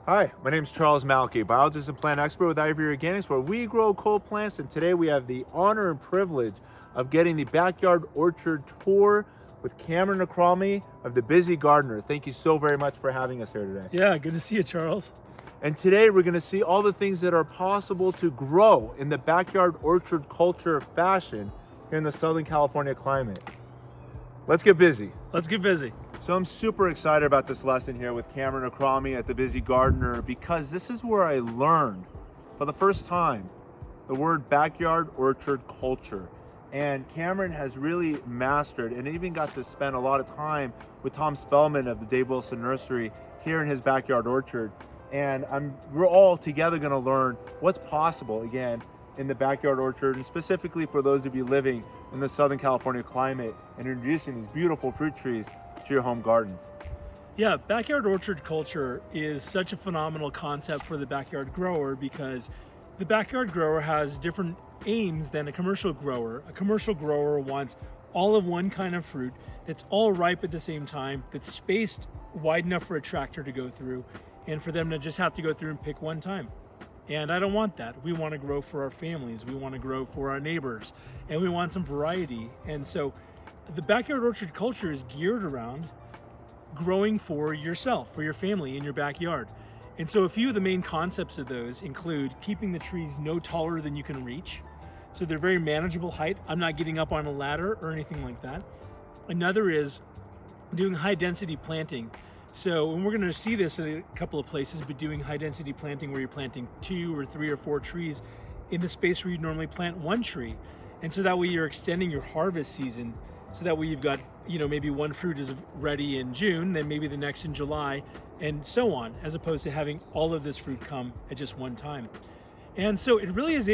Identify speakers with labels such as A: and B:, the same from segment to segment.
A: Hi, my name is Charles Malki, biologist and plant expert with Ivory Organics, where we grow cold plants, and today we have the honor and privilege of getting the backyard orchard tour with Cameron Akrami of The Busy Gardener. Thank you so very much for having us here today.
B: Yeah, good to see you, Charles.
A: And today we're going to see all the things that are possible to grow in the backyard orchard culture fashion here in the Southern California climate. Let's get busy.
B: Let's get busy.
A: So I'm super excited about this lesson here with Cameron Akrami at The Busy Gardener, because this is where I learned for the first time the word backyard orchard culture. And Cameron has really mastered and even got to spend a lot of time with Tom Spellman of the Dave Wilson Nursery here in his backyard orchard. And we're all together going to learn what's possible again in the backyard orchard, and specifically for those of you living in the Southern California climate and introducing these beautiful fruit trees to your home gardens.
B: Yeah, backyard orchard culture is such a phenomenal concept for the backyard grower, because the backyard grower has different aims than a commercial grower. A commercial grower wants all of one kind of fruit that's all ripe at the same time, that's spaced wide enough for a tractor to go through, and for them to just have to go through and pick one time. And I don't want that. We want to grow for our families, we want to grow for our neighbors, and we want some variety. And so the backyard orchard culture is geared around growing for yourself, for your family in your backyard. And so a few of the main concepts of those include keeping the trees no taller than you can reach. So they're very manageable height. I'm not getting up on a ladder or anything like that. Another is doing high density planting. So, and we're going to see this in a couple of places, but doing high density planting where you're planting 2 or 3 or 4 trees in the space where you normally plant 1 tree. And so that way you're extending your harvest season. So that way you've got, maybe one fruit is ready in June, then maybe the next in July, and so on, as opposed to having all of this fruit come at just one time. And so it really is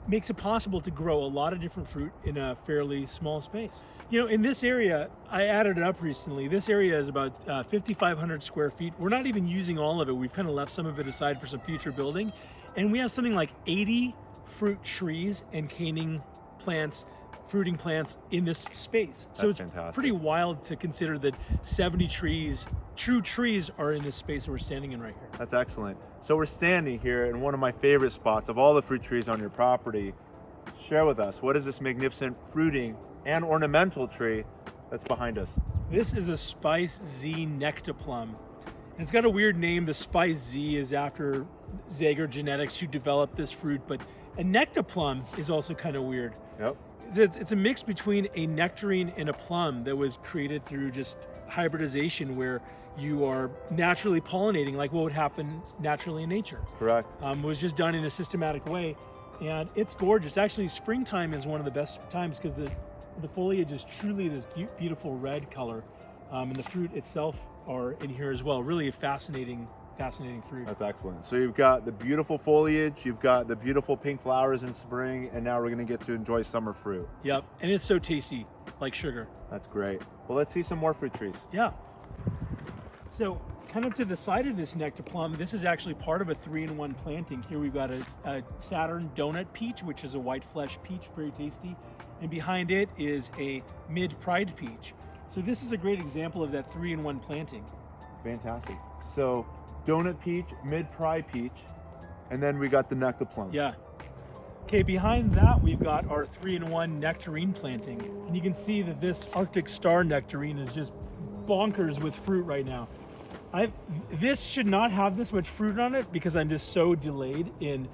B: makes it possible to grow a lot of different fruit in a fairly small space. In this area, I added it up recently. This area is about 5,500 square feet. We're not even using all of it. We've kind of left some of it aside for some future building. And we have something like 80 fruit trees and caning plants, fruiting plants in this space. So it's
A: fantastic.
B: Pretty wild to consider that 70 trees, true trees, are in this space that we're standing in right here.
A: That's excellent. So we're standing here in one of my favorite spots of all the fruit trees on your property. Share with us, what is this magnificent fruiting and ornamental tree that's behind us?
B: This is a Spice Z Nectar Plum. And it's got a weird name. The Spice Z is after Zager Genetics, who developed this fruit, but a Nectar Plum is also kind of weird.
A: Yep.
B: It's a mix between a nectarine and a plum that was created through just hybridization, where you are naturally pollinating like what would happen naturally in nature.
A: Correct.
B: It was just done in a systematic way, and it's gorgeous. Actually, springtime is one of the best times because the foliage is truly this beautiful red color, and the fruit itself are in here as well. Really a fascinating fruit.
A: That's excellent. So you've got the beautiful foliage, you've got the beautiful pink flowers in spring, and now we're going to get to enjoy summer fruit.
B: Yep, and it's so tasty, like sugar.
A: That's great. Well, let's see some more fruit trees.
B: Yeah. So kind of to the side of this Nectar Plum, this is actually part of a 3-in-1 planting. Here we've got a Saturn Donut Peach, which is a white flesh peach, very tasty. And behind it is a Mid-Pride Peach. So this is a great example of that 3-in-1 planting.
A: Fantastic. So Donut Peach, Mid-Pride Peach, and then we got the Nectar Plum.
B: Yeah. Okay, behind that we've got our 3-in-1 nectarine planting. And you can see that this Arctic Star nectarine is just bonkers with fruit right now. This should not have this much fruit on it because I'm just so delayed in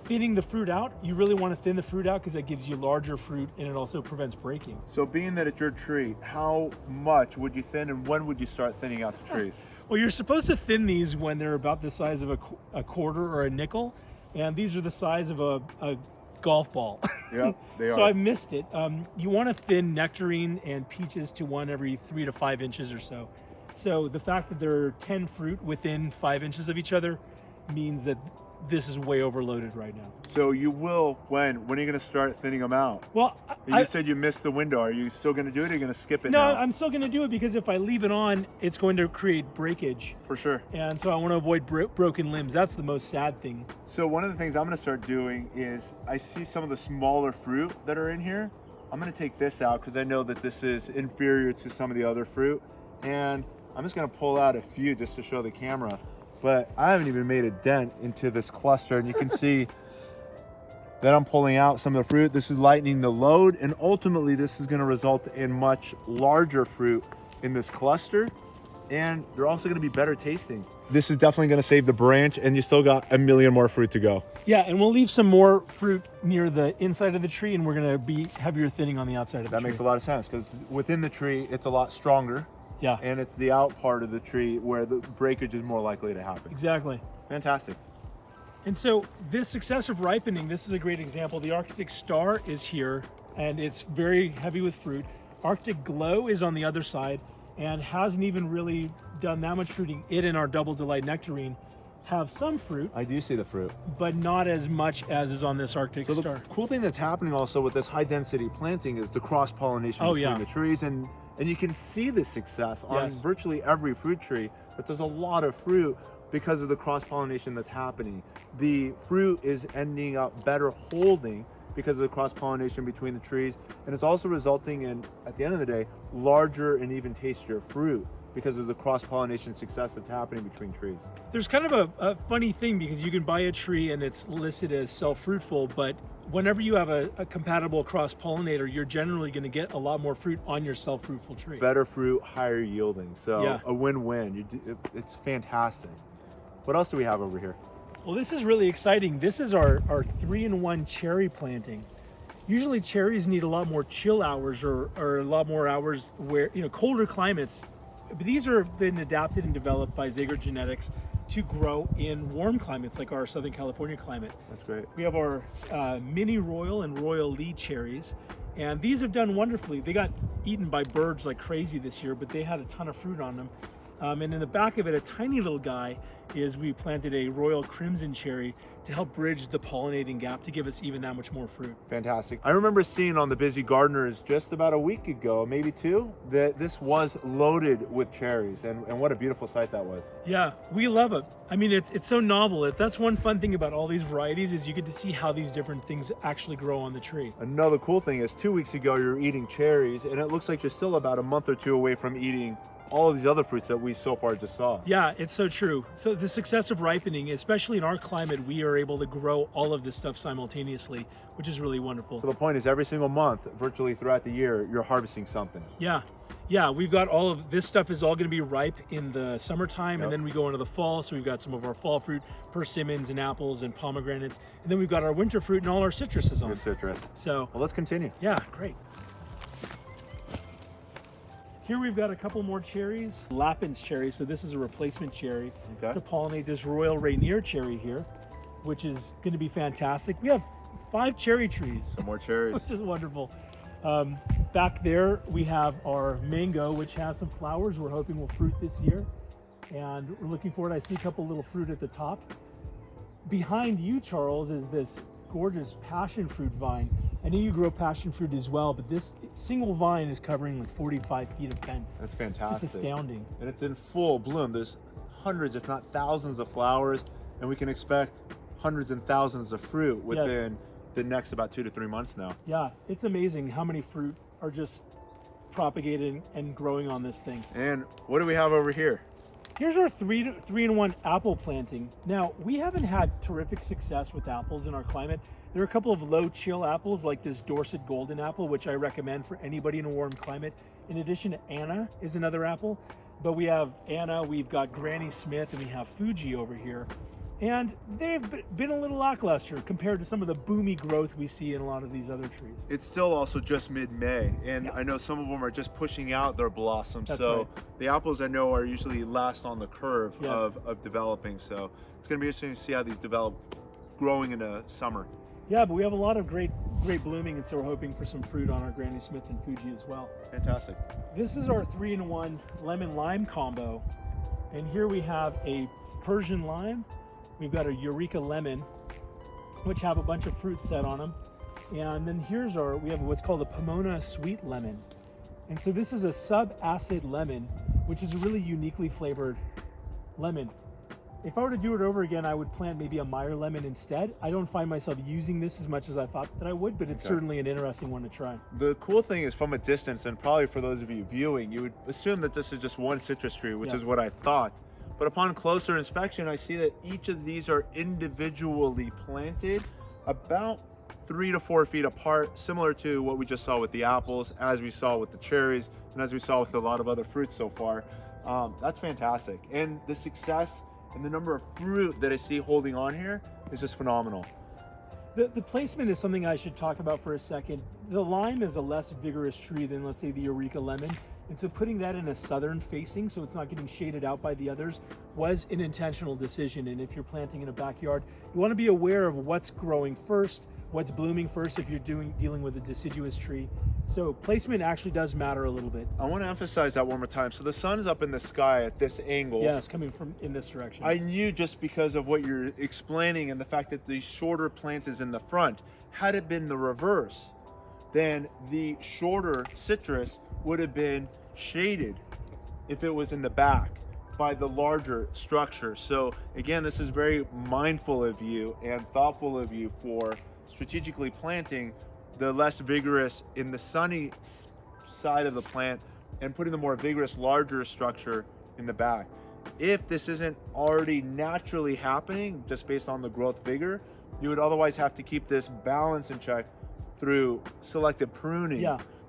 B: thinning the fruit out. You really want to thin the fruit out because that gives you larger fruit, and it also prevents breaking.
A: So being that it's your tree, how much would you thin, and when would you start thinning out the trees?
B: Well, you're supposed to thin these when they're about the size of a quarter or a nickel, and these are the size of a golf ball.
A: Yeah, they are.
B: So I missed it. You want to thin nectarine and peaches to one every 3 to 5 inches or so. So the fact that there are 10 fruit within 5 inches of each other means that this is way overloaded right now.
A: So you will, when are you going to start thinning them out?
B: Well,
A: you said you missed the window. Are you still going to do it, or are you going to skip it
B: no,
A: now?
B: I'm still going to do it because if I leave it on, it's going to create breakage.
A: For sure.
B: And so I want to avoid broken limbs. That's the most sad thing.
A: So one of the things I'm going to start doing is, I see some of the smaller fruit that are in here. I'm going to take this out because I know that this is inferior to some of the other fruit. And I'm just gonna pull out a few just to show the camera, but I haven't even made a dent into this cluster, and you can see that I'm pulling out some of the fruit. This is lightening the load, and ultimately this is gonna result in much larger fruit in this cluster, and they're also gonna be better tasting. This is definitely gonna save the branch, and you still got a million more fruit to go.
B: Yeah, and we'll leave some more fruit near the inside of the tree, and we're gonna be heavier thinning on the outside of the tree.
A: That makes a lot of sense, because within the tree, it's a lot stronger.
B: Yeah.
A: And it's the out part of the tree where the breakage is more likely to happen.
B: Exactly.
A: Fantastic.
B: And so this successive ripening, this is a great example. The Arctic Star is here, and it's very heavy with fruit. Arctic Glow is on the other side and hasn't even really done that much fruiting. It and our Double Delight Nectarine have some fruit,
A: I do see the fruit,
B: but not as much as is on this Arctic Star.
A: The cool thing that's happening also with this high density planting is the cross pollination between the trees, and you can see the success on virtually every fruit tree, but there's a lot of fruit because of the cross pollination that's happening. The fruit is ending up better holding because of the cross pollination between the trees, and it's also resulting in, at the end of the day, larger and even tastier fruit because of the cross-pollination success that's happening between trees.
B: There's kind of a funny thing, because you can buy a tree and it's listed as self-fruitful, but whenever you have a compatible cross-pollinator, you're generally going to get a lot more fruit on your self-fruitful tree.
A: Better fruit, higher yielding. So a win-win. It's fantastic. What else do we have over here?
B: Well, this is really exciting. This is our 3-in-1 cherry planting. Usually cherries need a lot more chill hours or a lot more hours where, colder climates. But these have been adapted and developed by Zager Genetics to grow in warm climates like our Southern California climate.
A: That's great. We
B: have our mini royal and royal lead cherries, and these have done wonderfully. They got eaten by birds like crazy this year, but they had a ton of fruit on them. And in the back of it, a tiny little guy we planted a royal crimson cherry to help bridge the pollinating gap to give us even that much more fruit.
A: Fantastic. I remember seeing on the Busy Gardeners just about a week ago, maybe 2, that this was loaded with cherries, and what a beautiful sight that was.
B: Yeah, we love it. I mean, it's so novel. That's one fun thing about all these varieties, is you get to see how these different things actually grow on the tree.
A: Another cool thing is 2 weeks ago you were eating cherries, and it looks like you're still about a month or 2 away from eating all of these other fruits that we so far just saw.
B: Yeah, it's so true. So the successive ripening, especially in our climate, we are able to grow all of this stuff simultaneously, which is really wonderful.
A: So the point is, every single month, virtually throughout the year, you're harvesting something.
B: Yeah, we've got all of this stuff is all going to be ripe in the summertime, and then we go into the fall. So we've got some of our fall fruit, persimmons and apples and pomegranates, and then we've got our winter fruit and all our citruses on.
A: Good citrus.
B: So
A: well, let's continue.
B: Yeah, great. Here we've got a couple more cherries, Lapins Cherry. So this is a replacement cherry to pollinate this Royal Rainier cherry here, which is going to be fantastic. We have 5 cherry trees.
A: Some more cherries.
B: Which is wonderful. Back there we have our mango, which has some flowers we're hoping will fruit this year. And we're looking forward. I see a couple little fruit at the top. Behind you, Charles, is this gorgeous passion fruit vine. I know you grow passion fruit as well, but this single vine is covering like 45 feet of fence.
A: That's fantastic.
B: It's astounding.
A: And it's in full bloom. There's hundreds, if not thousands of flowers, and we can expect hundreds and thousands of fruit within the next about 2 to 3 months now.
B: Yeah, it's amazing how many fruit are just propagated and growing on this thing.
A: And what do we have over here?
B: Here's our 3-in-1 apple planting. Now, we haven't had terrific success with apples in our climate. There are a couple of low chill apples like this Dorset Golden Apple, which I recommend for anybody in a warm climate. In addition to Anna is another apple, but we have Anna, we've got Granny Smith, and we have Fuji over here. And they've been a little lackluster compared to some of the boomy growth we see in a lot of these other trees.
A: It's still also just mid-May, and I know some of them are just pushing out their blossoms. So the apples I know are usually last on the curve of developing. So it's going to be interesting to see how these develop growing in the summer.
B: Yeah, but we have a lot of great blooming, and so we're hoping for some fruit on our Granny Smith and Fuji as well.
A: Fantastic.
B: This is our 3-in-1 lemon-lime combo, and here we have a Persian lime. We've got a Eureka lemon, which have a bunch of fruit set on them. And then we have what's called a Pomona sweet lemon. And so this is a sub-acid lemon, which is a really uniquely flavored lemon. If I were to do it over again, I would plant maybe a Meyer lemon instead. I don't find myself using this as much as I thought that I would, but it's certainly an interesting one to try.
A: The cool thing is from a distance, and probably for those of you viewing, you would assume that this is just one citrus tree, which is what I thought. But upon closer inspection, I see that each of these are individually planted about 3 to 4 feet apart, similar to what we just saw with the apples, as we saw with the cherries, and as we saw with a lot of other fruits so far. That's fantastic. And the success and the number of fruit that I see holding on here is just phenomenal.
B: The placement is something I should talk about for a second. The lime is a less vigorous tree than, let's say, the Eureka lemon. And so putting that in a southern facing, so it's not getting shaded out by the others, was an intentional decision. And if you're planting in a backyard, you want to be aware of what's growing first, what's blooming first if you're dealing with a deciduous tree. So placement actually does matter a little bit.
A: I want to emphasize that one more time. So the sun is up in the sky at this angle.
B: Yeah, it's coming from in this direction.
A: I knew just because of what you're explaining and the fact that the shorter plant is in the front. Had it been the reverse, then the shorter citrus would have been shaded if it was in the back by the larger structure. So again, this is very mindful of you and thoughtful of you for strategically planting the less vigorous in the sunny side of the plant and putting the more vigorous, larger structure in the back. If this isn't already naturally happening just based on the growth vigor, you would otherwise have to keep this balance in check through selective pruning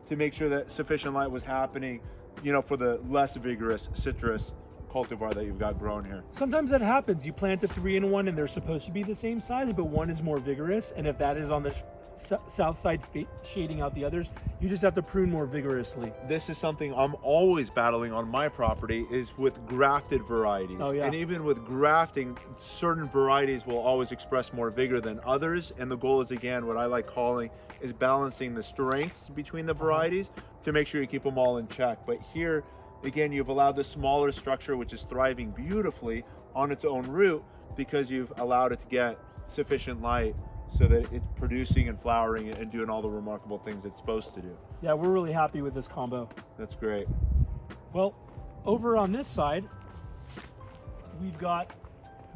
A: to make sure that sufficient light was happening, you know, for the less vigorous citrus cultivar that you've got grown here.
B: Sometimes that happens. You plant a 3-in-1 and they're supposed to be the same size, but one is more vigorous. And if that is on the south side shading out the others, you just have to prune more vigorously.
A: This is something I'm always battling on my property, is with grafted varieties.
B: Oh, yeah.
A: And even with grafting, certain varieties will always express more vigor than others. And the goal is, again, what I like calling is balancing the strengths between the varieties to make sure you keep them all in check. But here, again, you've allowed the smaller structure, which is thriving beautifully on its own root, because you've allowed it to get sufficient light so that it's producing and flowering and doing all the remarkable things it's supposed to do.
B: Yeah, we're really happy with this combo.
A: That's great.
B: Well, over on this side, we've got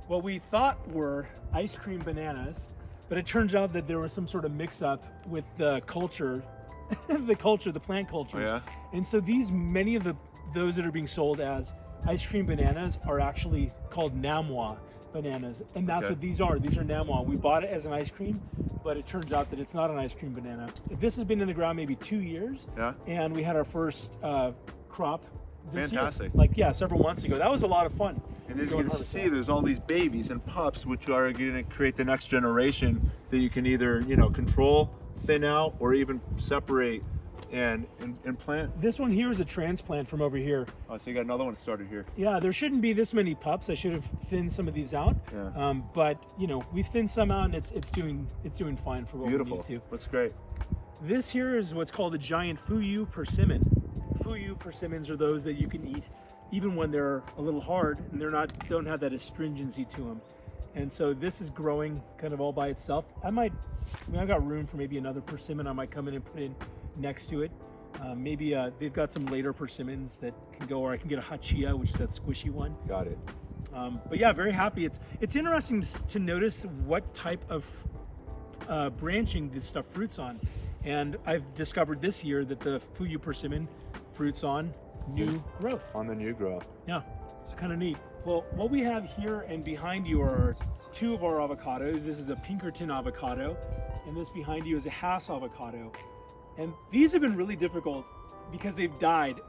B: what we thought were ice cream bananas, but it turns out that there was some sort of mix-up with the culture, the plant cultures.
A: Oh, yeah?
B: And so many of those that are being sold as ice cream bananas are actually called Namois bananas, and that's what these are. These are Namois. We bought it as an ice cream, but it turns out that it's not an ice cream banana. This has been in the ground maybe 2 years, and we had our first crop this
A: Fantastic.
B: year, several months ago. That was a lot of fun.
A: And as you can see, there's all these babies and pups, which are going to create the next generation that you can either, you know, control, thin out, or even separate and plant.
B: This one here is a transplant from over here.
A: Oh, so you got another one started here.
B: Yeah, there shouldn't be this many pups. I should have thinned some of these out.
A: Yeah.
B: But you know, we've thinned some out, and it's doing fine for what we need to.
A: Looks great.
B: This here is what's called a giant Fuyu Persimmon. Fuyu Persimmons are those that you can eat even when they're a little hard and don't have that astringency to them. And so this is growing kind of all by itself. I've got room for maybe another persimmon I might come in and put in next to it. Maybe they've got some later persimmons that can go, or I can get a hachia, which is that squishy one.
A: Got it.
B: But yeah, very happy. It's interesting to notice what type of branching this stuff fruits on. And I've discovered this year that the Fuyu Persimmon fruits on new growth.
A: On the new growth.
B: Yeah, it's kind of neat. Well, what we have here and behind you are two of our avocados. This is a Pinkerton avocado, and this behind you is a Hass avocado. And these have been really difficult because they've died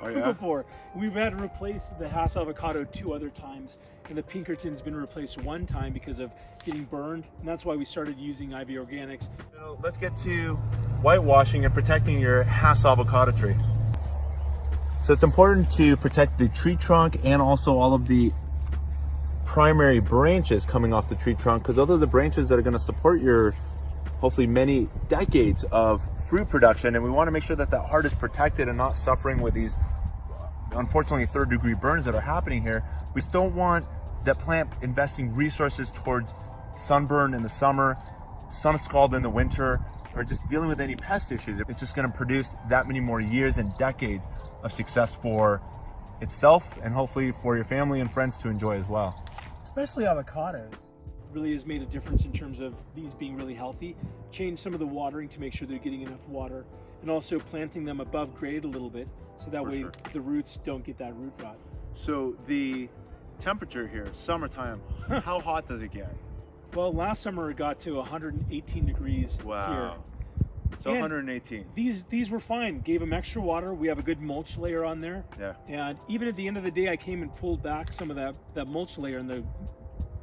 B: before. We've had to replace the Hass avocado 2 other times, and the Pinkerton's been replaced 1 time because of getting burned, and that's why we started using IV Organics.
A: So let's get to whitewashing and protecting your Hass avocado tree. So it's important to protect the tree trunk and also all of the primary branches coming off the tree trunk, because those are the branches that are going to support your hopefully many decades of fruit production, and we want to make sure that that heart is protected and not suffering with these unfortunately 3rd-degree burns that are happening here. We just don't want that plant investing resources towards sunburn in the summer, sun scald in the winter, or just dealing with any pest issues. It's just going to produce that many more years and decades of success for itself and hopefully for your family and friends to enjoy as well.
B: especially avocados, really has made a difference in terms of these being really healthy. Change some of the watering to make sure they're getting enough water, and also planting them above grade a little bit, so that way the roots don't get that root rot.
A: So the temperature here, summertime, how hot does it get?
B: Well, last summer it got to 118 degrees here.
A: So and 118.
B: These were fine. Gave them extra water. We have a good mulch layer on there.
A: Yeah.
B: And even at the end of the day, I came and pulled back some of that mulch layer, and the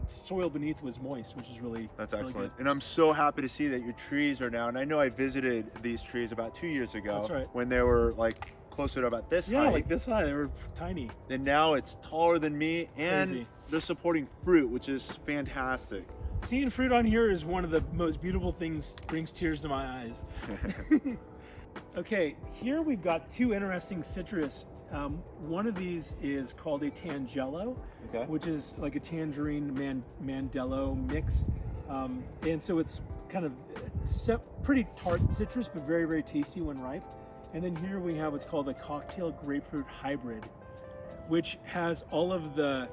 B: soil beneath was moist, which is really
A: excellent.
B: Really
A: and I'm so happy to see that your trees are now. And I know I visited these trees about 2 years ago.
B: That's right.
A: When they were like closer to about this height.
B: Yeah, like this high. They were tiny.
A: And now it's taller than me, and
B: Crazy.
A: They're supporting fruit, which is fantastic.
B: Seeing fruit on here is one of the most beautiful things, brings tears to my eyes. Okay, here we've got two interesting citrus. One of these is called a Tangelo, which is like a tangerine mandelo mix. And so it's kind of pretty tart citrus, but very, very tasty when ripe. And then here we have what's called a cocktail grapefruit hybrid, which has all of the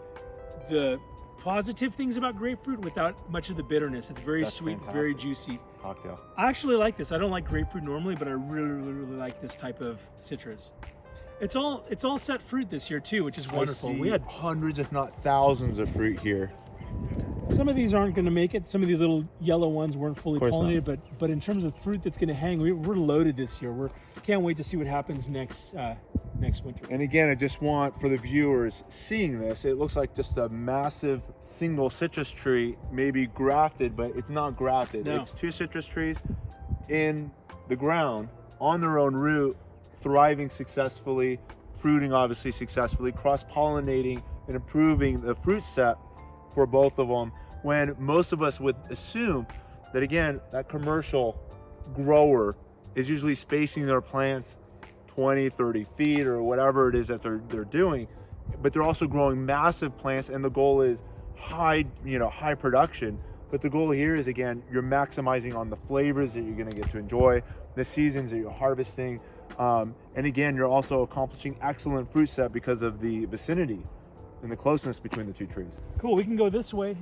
B: positive things about grapefruit without much of the bitterness. It's very sweet, fantastic. Very juicy.
A: Cocktail.
B: I actually like this. I don't like grapefruit normally, but I really, really, really like this type of citrus. It's all set fruit this year too, which is wonderful.
A: We had hundreds, if not thousands, of fruit here.
B: Some of these aren't going to make it. Some of these little yellow ones weren't fully pollinated, but in terms of fruit that's going to hang, we're loaded this year. Can't wait to see what happens next winter.
A: And again, I just want for the viewers seeing this, it looks like just a massive single citrus tree, maybe grafted, but it's not grafted.
B: No.
A: It's two citrus trees in the ground on their own root, thriving successfully, fruiting obviously successfully, cross-pollinating and improving the fruit set for both of them, when most of us would assume that, again, that commercial grower is usually spacing their plants 20, 30 feet or whatever it is that they're doing, but they're also growing massive plants, and the goal is high production. But the goal here is, again, you're maximizing on the flavors that you're going to get to enjoy, the seasons that you're harvesting, and again, you're also accomplishing excellent fruit set because of the vicinity and the closeness between the two trees.
B: Cool, we can go this way.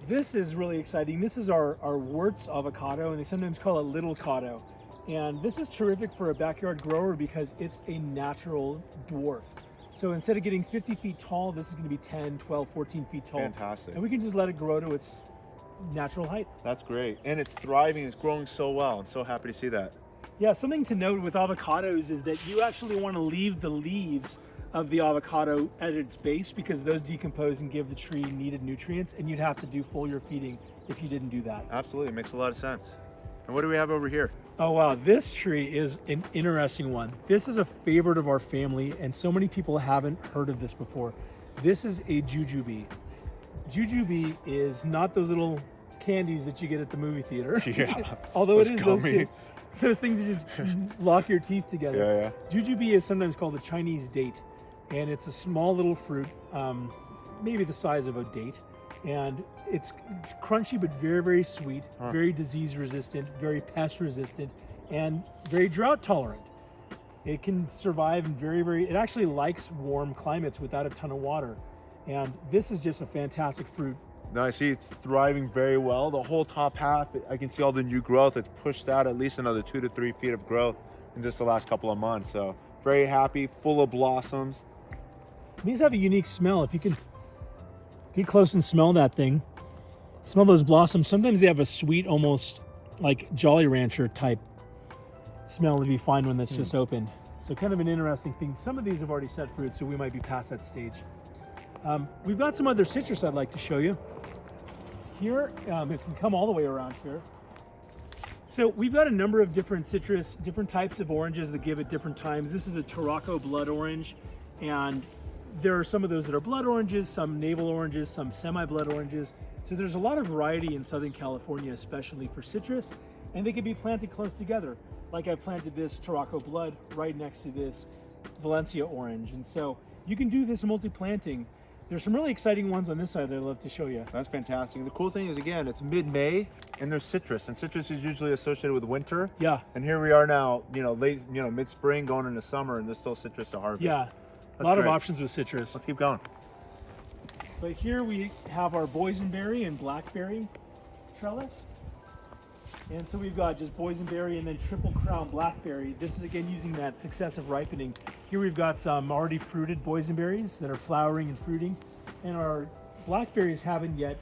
B: This is really exciting. This is our Wirtz avocado, and they sometimes call it little cado. And this is terrific for a backyard grower because it's a natural dwarf. So instead of getting 50 feet tall, this is going to be 10, 12, 14 feet tall.
A: Fantastic.
B: And we can just let it grow to its natural height.
A: That's great. And it's thriving, it's growing so well. I'm so happy to see that.
B: Yeah, something to note with avocados is that you actually want to leave the leaves of the avocado at its base, because those decompose and give the tree needed nutrients, and you'd have to do foliar feeding if you didn't do that.
A: Absolutely, it makes a lot of sense. And what do we have over here?
B: Oh wow, this tree is an interesting one. This is a favorite of our family, and so many people haven't heard of this before. This is a Jujube. Jujube is not those little candies that you get at the movie theater.
A: Yeah.
B: Although it is those things that just lock your teeth together.
A: Yeah, yeah.
B: Jujube is sometimes called the Chinese date, and it's a small little fruit, maybe the size of a date. And it's crunchy, but very, very sweet, very disease resistant, very pest resistant, and very drought tolerant. It can survive in it actually likes warm climates without a ton of water. And this is just a fantastic fruit.
A: Now I see it's thriving very well. The whole top half, I can see all the new growth. It's pushed out at least another 2 to 3 feet of growth in just the last couple of months. So very happy, full of blossoms.
B: These have a unique smell. If you can get close and smell that thing, smell those blossoms. Sometimes they have a sweet, almost like Jolly Rancher type smell if you find one that's just opened. So kind of an interesting thing. Some of these have already set fruit, so we might be past that stage. We've got some other citrus I'd like to show you. Here, if we come all the way around here. So we've got a number of different citrus, different types of oranges that give at different times. This is a Tarocco blood orange, and there are some of those that are blood oranges, some navel oranges, some semi-blood oranges. So there's a lot of variety in Southern California, especially for citrus, and they can be planted close together. Like I planted this Tarocco blood right next to this Valencia orange. And so you can do this multi-planting. There's some really exciting ones on this side I'd love to show you.
A: That's fantastic. And the cool thing is, again, it's mid-May and there's citrus, and citrus is usually associated with winter.
B: Yeah.
A: And here we are now, mid-spring going into summer, and there's still citrus to harvest.
B: Yeah. A lot of options with citrus.
A: Let's keep going.
B: But here we have our boysenberry and blackberry trellis. And so we've got just boysenberry and then triple crown blackberry. This is again using that successive ripening. Here we've got some already fruited boysenberries that are flowering and fruiting, and our blackberries haven't yet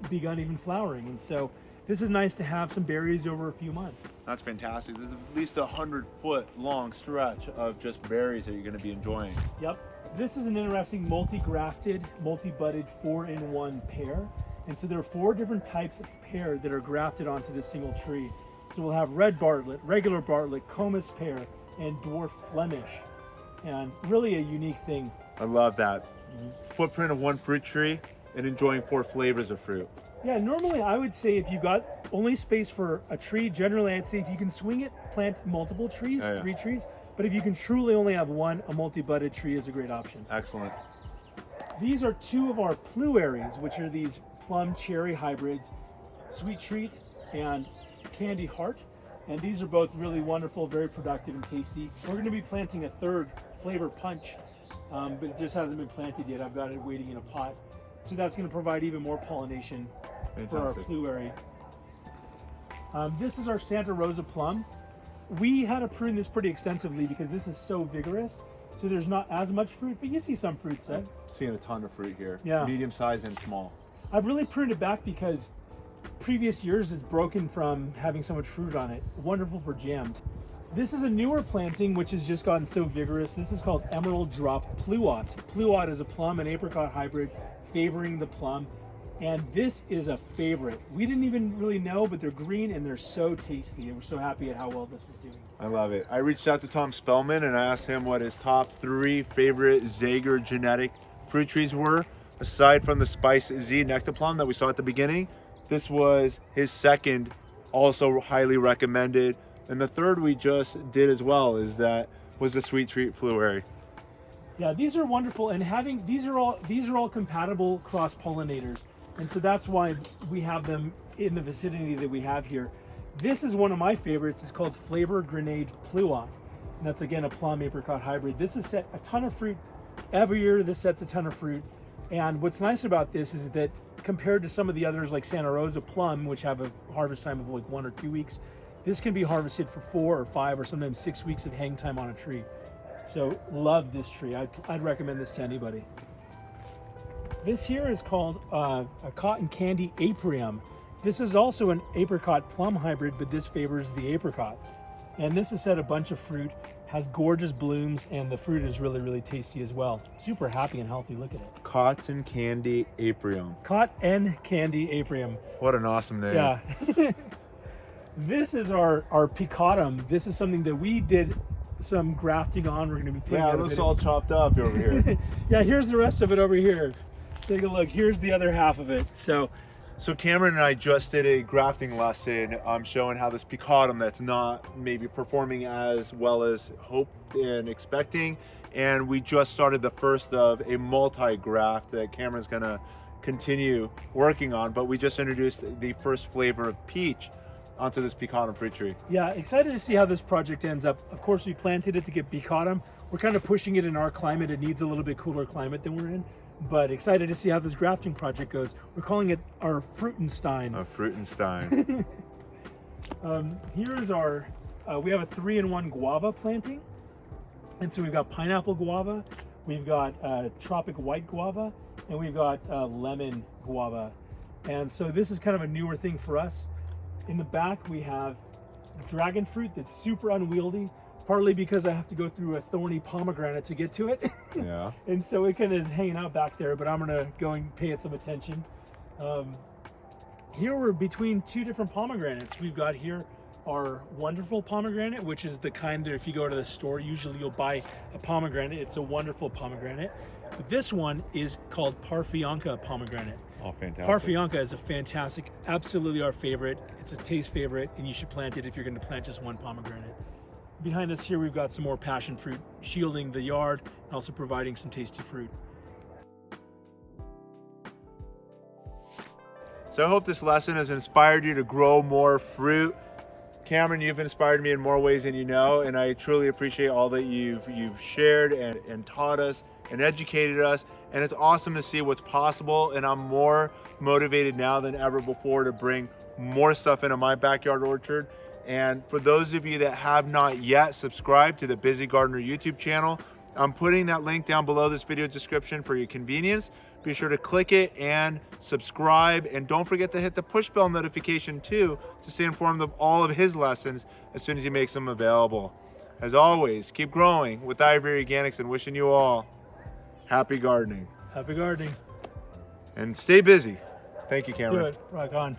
B: begun even flowering. And so this is nice to have some berries over a few months.
A: That's fantastic. There's at least 100-foot long stretch of just berries that you're going to be enjoying.
B: Yep. This is an interesting multi-grafted, multi-budded 4-in-1 pear. And so there are 4 different types of pear that are grafted onto this single tree. So we'll have red Bartlett, regular Bartlett, Comus pear, and dwarf Flemish. And really a unique thing.
A: I love that. Footprint of 1 fruit tree and enjoying 4 flavors of fruit.
B: Yeah, normally I would say if you got only space for a tree, generally I'd say if you can swing it, plant multiple trees, 3 trees. But if you can truly only have 1, a multi-budded tree is a great option.
A: Excellent.
B: These are 2 of our plueries, which are these plum cherry hybrids, Sweet Treat and Candy Heart. And these are both really wonderful, very productive and tasty. We're going to be planting a 3rd Flavor Punch, but it just hasn't been planted yet. I've got it waiting in a pot. So that's going to provide even more pollination for our pluery. This is our Santa Rosa plum. We had to prune this pretty extensively because this is so vigorous. So there's not as much fruit, but you see some fruit set.
A: Seeing a ton of fruit here.
B: Yeah.
A: Medium size and small.
B: I've really pruned it back because previous years it's broken from having so much fruit on it. Wonderful for jams. This is a newer planting which has just gotten so vigorous. This is called Emerald Drop Pluot. Pluot is a plum and apricot hybrid favoring the plum. And this is a favorite. We didn't even really know, but they're green and they're so tasty. And we're so happy at how well this is doing.
A: I love it. I reached out to Tom Spellman and I asked him what his top 3 favorite Zager genetic fruit trees were. Aside from the Spice Z Nectar Plum that we saw at the beginning, this was his 2nd, also highly recommended. And the 3rd we just did as well was the Sweet Treat Pluery.
B: Yeah, these are wonderful, and these are all compatible cross pollinators. And so that's why we have them in the vicinity that we have here. This is one of my favorites. It's called Flavor Grenade Pluot. And that's again a plum apricot hybrid. This has set a ton of fruit. Every year this sets a ton of fruit. And what's nice about this is that compared to some of the others like Santa Rosa plum, which have a harvest time of like 1 or 2 weeks, this can be harvested for 4 or 5 or sometimes 6 weeks of hang time on a tree. So love this tree. I'd recommend this to anybody. This here is called a cotton candy Aprium. This is also an apricot plum hybrid, but this favors the apricot. And this has set a bunch of fruit, has gorgeous blooms, and the fruit is really, really tasty as well. Super happy and healthy. Look at it.
A: Cotton Candy Aprium.
B: Cotton Candy Aprium.
A: What an awesome name.
B: Yeah. This is our Picotem. This is something that we did some grafting on. We're going to be putting
A: it looks all chopped up over here.
B: Yeah, here's the rest of it over here. Take a look. Here's the other half of it. So
A: Cameron and I just did a grafting lesson showing how this Picotem that's not maybe performing as well as hoped and expecting, and we just started the first of a multi-graft that Cameron's going to continue working on, but we just introduced the first flavor of peach onto this Picotem fruit tree.
B: Yeah, excited to see how this project ends up. Of course, we planted it to get Picotem. We're kind of pushing it in our climate. It needs a little bit cooler climate than we're in, but excited to see how this grafting project goes. We're calling it our Fruitenstein.
A: A Fruitenstein.
B: Here is our, we have a 3-in-1 guava planting. And so we've got pineapple guava, we've got tropic white guava, and we've got lemon guava. And so this is kind of a newer thing for us. In the back, we have dragon fruit that's super unwieldy, partly because I have to go through a thorny pomegranate to get to it.
A: Yeah.
B: And so it kind of is hanging out back there, but I'm gonna go and pay it some attention. Here we're between 2 different pomegranates. We've got here our wonderful pomegranate, which is the kind that if you go to the store, usually you'll buy a pomegranate. It's a wonderful pomegranate. But this one is called Parfionca pomegranate.
A: Oh, fantastic.
B: Parfionca is a fantastic, absolutely our favorite. It's a taste favorite, and you should plant it if you're going to plant just one pomegranate. Behind us here, we've got some more passion fruit, shielding the yard and also providing some tasty fruit.
A: So I hope this lesson has inspired you to grow more fruit. Cameron, you've inspired me in more ways than you know, and I truly appreciate all that you've shared and taught us and educated us. and it's awesome to see what's possible, and I'm more motivated now than ever before to bring more stuff into my backyard orchard. And for those of you that have not yet subscribed to the Busy Gardener YouTube channel, I'm putting that link down below this video description for your convenience. Be sure to click it and subscribe, and don't forget to hit the push bell notification too to stay informed of all of his lessons as soon as he makes them available. As always, keep growing with Ivory Organics, and wishing you all happy gardening.
B: Happy gardening.
A: And stay busy. Thank you, Cameron.
B: Do it. Rock on.